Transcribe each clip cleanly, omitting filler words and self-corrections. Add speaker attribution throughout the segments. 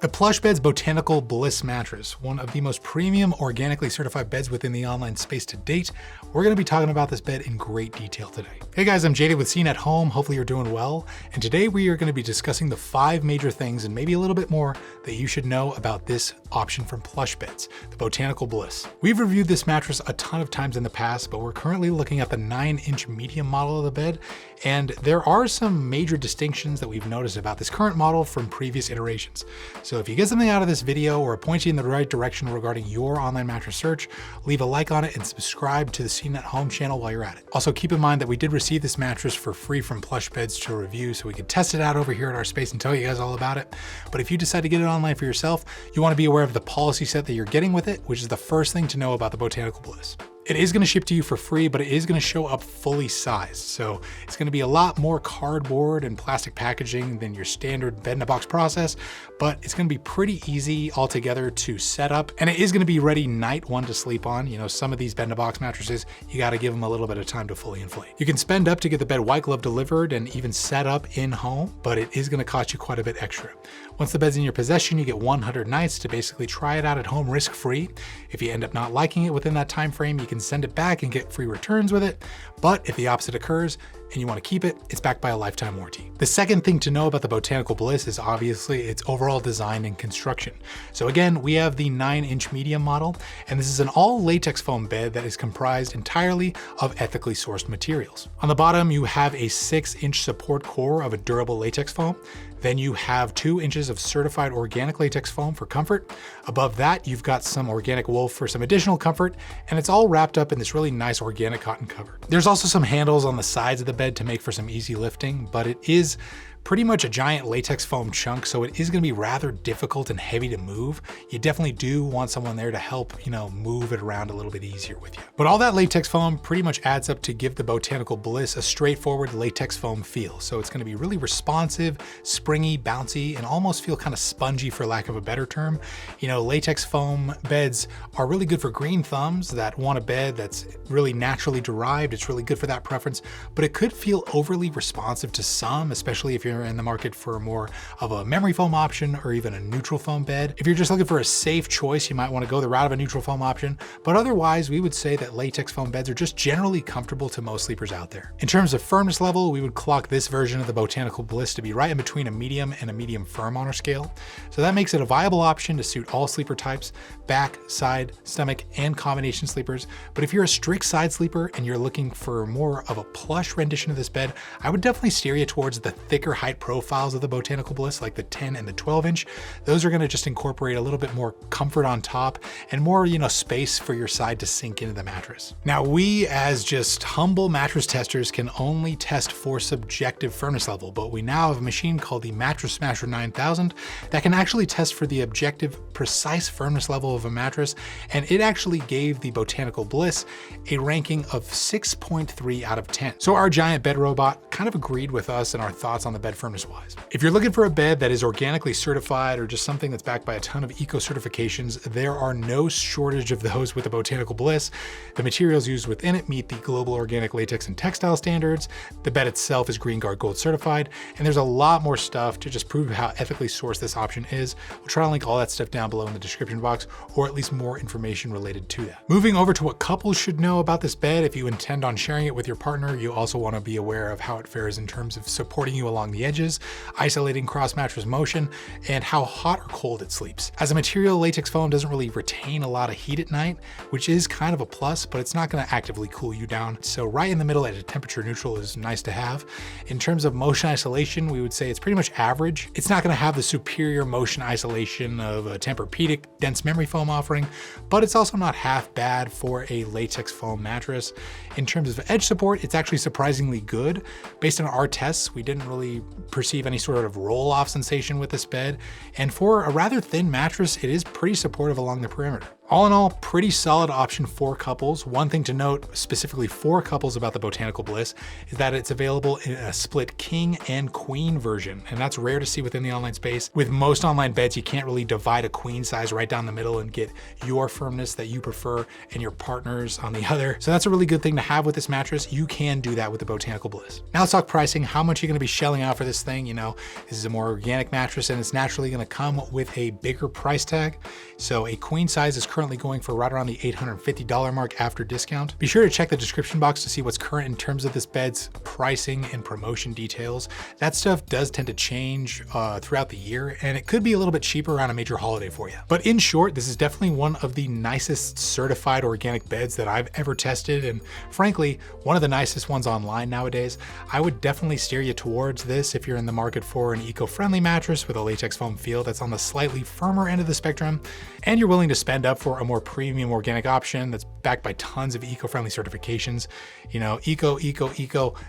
Speaker 1: The PlushBeds Botanical Bliss Mattress, one of the most premium organically certified beds within the online space to date. We're going to be talking about this bed in great detail today. Hey guys, I'm JD with Scene at Home. Hopefully you're doing well. And today we are going to be discussing the 5 major things and maybe a little bit more that you should know about this option from PlushBeds, the Botanical Bliss. We've reviewed this mattress a ton of times in the past, but we're currently looking at the 9-inch medium model of the bed. And there are some major distinctions that we've noticed about this current model from previous iterations. So if you get something out of this video or it points you in the right direction regarding your online mattress search, leave a like on it and subscribe to the Scene at Home channel while you're at it. Also keep in mind that we did receive this mattress for free from PlushBeds to review, so we could test it out over here at our space and tell you guys all about it. But if you decide to get it online for yourself, you want to be aware of the policy set that you're getting with it, which is the first thing to know about the Botanical Bliss. It is going to ship to you for free, but it is going to show up fully sized. So it's going to be a lot more cardboard and plastic packaging than your standard bed-in-a-box process, but it's going to be pretty easy altogether to set up. And it is going to be ready night one to sleep on. You know, some of these bed-in-a-box mattresses, you got to give them a little bit of time to fully inflate. You can spend up to get the bed white glove delivered and even set up in home, but it is going to cost you quite a bit extra. Once the bed's in your possession, you get 100 nights to basically try it out at home risk-free. If you end up not liking it within that time frame, you can send it back and get free returns with it. But if the opposite occurs and you want to keep it, it's backed by a lifetime warranty. The second thing to know about the Botanical Bliss is obviously its overall design and construction. So again, we have the 9-inch medium model, and this is an all latex foam bed that is comprised entirely of ethically sourced materials. On the bottom, you have a 6-inch support core of a durable latex foam. Then you have 2 inches of certified organic latex foam for comfort. Above that, you've got some organic wool for some additional comfort, and it's all wrapped up in this really nice organic cotton cover. There's also some handles on the sides of the bed to make for some easy lifting, but it is pretty much a giant latex foam chunk, so it is going to be rather difficult and heavy to move. You definitely do want someone there to help, move it around a little bit easier with you. But all that latex foam pretty much adds up to give the Botanical Bliss a straightforward latex foam feel. So it's going to be really responsive, springy, bouncy, and almost feel kind of spongy for lack of a better term. Latex foam beds are really good for green thumbs that want a bed that's really naturally derived. It's really good for that preference, but it could feel overly responsive to some, especially if you're in the market for more of a memory foam option or even a neutral foam bed. If you're just looking for a safe choice, you might want to go the route of a neutral foam option, but otherwise we would say that latex foam beds are just generally comfortable to most sleepers out there. In terms of firmness level, we would clock this version of the Botanical Bliss to be right in between a medium and a medium firm on our scale. So that makes it a viable option to suit all sleeper types, back, side, stomach, and combination sleepers. But if you're a strict side sleeper and you're looking for more of a plush rendition of this bed, I would definitely steer you towards the thicker height profiles of the Botanical Bliss, like the 10 and the 12-inch. Those are going to just incorporate a little bit more comfort on top and more, space for your side to sink into the mattress. Now, we as just humble mattress testers can only test for subjective firmness level, but we now have a machine called the Mattress Smasher 9000 that can actually test for the objective, precise firmness level of a mattress, and it actually gave the Botanical Bliss a ranking of 6.3 out of 10. So our giant bed robot kind of agreed with us and our thoughts on the bed firmness wise. If you're looking for a bed that is organically certified or just something that's backed by a ton of eco certifications, there are no shortage of those with the Botanical Bliss. The materials used within it meet the global organic latex and textile standards. The bed itself is Green Guard Gold certified, and there's a lot more stuff to just prove how ethically sourced this option is. We'll try to link all that stuff down below in the description box, or at least more information related to that. Moving over to what couples should know about this bed, if you intend on sharing it with your partner, you also want to be aware of how it fares in terms of supporting you along the edges, isolating cross mattress motion, and how hot or cold it sleeps. As a material, latex foam doesn't really retain a lot of heat at night, which is kind of a plus, but it's not going to actively cool you down. So right in the middle at a temperature neutral is nice to have. In terms of motion isolation, we would say it's pretty much average. It's not going to have the superior motion isolation of a Tempur-Pedic dense memory foam offering, but it's also not half bad for a latex foam mattress. In terms of edge support, it's actually surprisingly good. Based on our tests, we didn't really perceive any sort of roll-off sensation with this bed, and for a rather thin mattress, it is pretty supportive along the perimeter. All in all, pretty solid option for couples. One thing to note specifically for couples about the Botanical Bliss is that it's available in a split king and queen version, and that's rare to see within the online space. With most online beds, you can't really divide a queen size right down the middle and get your firmness that you prefer and your partner's on the other. So that's a really good thing to have with this mattress. You can do that with the Botanical Bliss. Now let's talk pricing. How much you're gonna be shelling out for this thing. You know, this is a more organic mattress and it's naturally gonna come with a bigger price tag. So a queen size is currently going for right around the $850 mark after discount. Be sure to check the description box to see what's current in terms of this bed's pricing and promotion details. That stuff does tend to change throughout the year, and it could be a little bit cheaper around a major holiday for you. But in short, this is definitely one of the nicest certified organic beds that I've ever tested, and frankly, one of the nicest ones online nowadays. I would definitely steer you towards this if you're in the market for an eco-friendly mattress with a latex foam feel that's on the slightly firmer end of the spectrum, and you're willing to spend up for a more premium organic option that's backed by tons of eco-friendly certifications. You know, eco.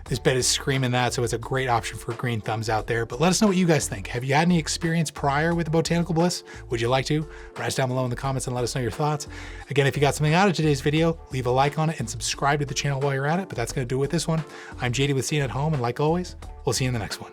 Speaker 1: This bed is screaming that, so it's a great option for green thumbs out there. But let us know what you guys think. Have you had any experience prior with the Botanical Bliss? Would you like to? Write us down below in the comments and let us know your thoughts. Again, if you got something out of today's video, leave a like on it and subscribe to the channel while you're at it. But that's going to do it with this one. I'm JD with Seeing at Home, and like always, we'll see you in the next one.